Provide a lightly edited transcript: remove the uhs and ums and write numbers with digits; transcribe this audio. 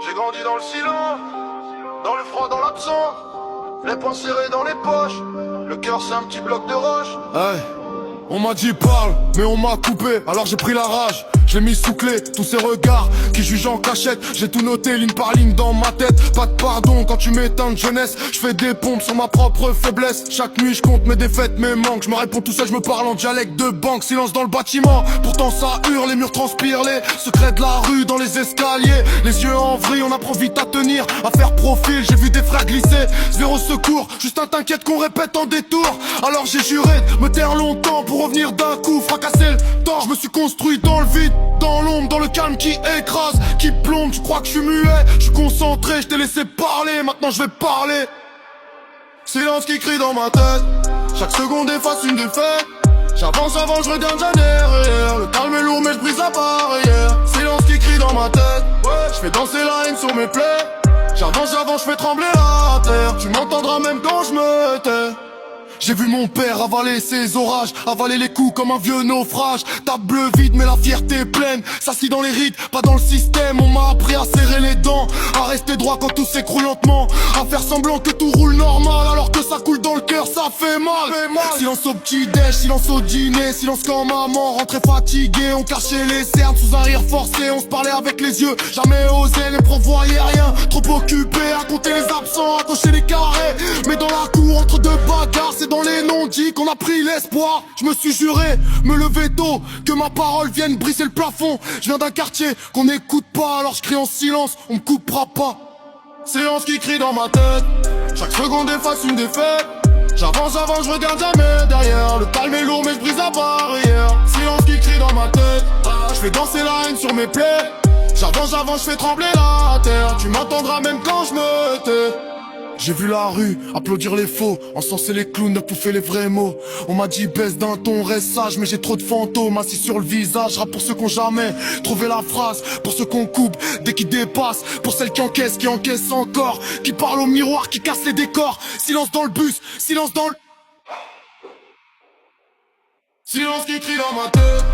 J'ai grandi dans le silence, dans le froid, dans l'absence. Les poings serrés dans les poches. Le cœur c'est un petit bloc de roche. Hey, on m'a dit parle, mais on m'a coupé, alors j'ai pris la rage. Je l'ai mis sous clé, tous ces regards qui jugent en cachette. J'ai tout noté ligne par ligne dans ma tête. Pas de pardon quand tu m'éteins de jeunesse. Je fais des pompes sur ma propre faiblesse. Chaque nuit je compte mes défaites, mes manques. Je me réponds tout seul, je me parle en dialecte de banque. Silence dans le bâtiment, pourtant ça hurle. Les murs transpirent, les secrets de la rue dans les escaliers. Les yeux en vrille, on apprend vite à tenir, à faire profil. J'ai vu des frères glisser, zéro secours. Juste un t'inquiète qu'on répète en détour. Alors j'ai juré de me taire longtemps pour revenir d'un coup, fracasser le temps. Je me suis construit dans le vide, dans l'ombre, dans le calme qui écrase, qui plombe. Tu crois que je suis muet, je suis concentré, je t'ai laissé parler, maintenant je vais parler. Silence qui crie dans ma tête, chaque seconde efface une défaite. J'avance avant, je regarde jamais derrière. Le calme est lourd mais je brise la barrière. Silence qui crie dans ma tête, ouais, je fais danser la rime sur mes plaies. J'avance, je fais trembler la terre. Tu m'entendras même quand je me tais. J'ai vu mon père avaler ses orages, avaler les coups comme un vieux naufrage. Table bleue vide mais la fierté pleine, s'assit dans les rides, pas dans le système. On m'a appris à serrer les dents, à rester droit quand tout s'écroule lentement, à faire semblant que tout roule normal alors que ça coule dans le cœur, ça fait mal. Silence au petit-déj, silence au dîner, silence quand maman rentrait fatiguée. On cachait les cernes sous un rire forcé, on se parlait avec les yeux, jamais osé, les profs voyaient rien. Trop occupé à compter les absents, à cocher les carrés. Mais dans la cour entre deux bagarres, c'est dans les non-dits qu'on a pris l'espoir. Je me suis juré, me lever tôt, que ma parole vienne briser le plafond. Je viens d'un quartier qu'on n'écoute pas, alors je crie en silence, on me coupera pas. Silence qui crie dans ma tête, chaque seconde efface une défaite. J'avance, je regarde jamais derrière. Le calme est lourd mais je brise la barrière. Silence qui crie dans ma tête, je fais danser la haine sur mes plaies. J'avance, je fais trembler la terre. Tu m'entendras même quand je me tais. J'ai vu la rue applaudir les faux, encenser les clowns, ne pouffer les vrais mots. On m'a dit baisse d'un ton, reste sage, mais j'ai trop de fantômes assis sur le visage. Rap pour ceux qui ont jamais trouvé la phrase, pour ceux qu'on coupe dès qu'ils dépassent, pour celles qui encaissent encore, qui parlent au miroir, qui cassent les décors. Silence dans le bus, silence dans le... Silence qui crie dans ma tête.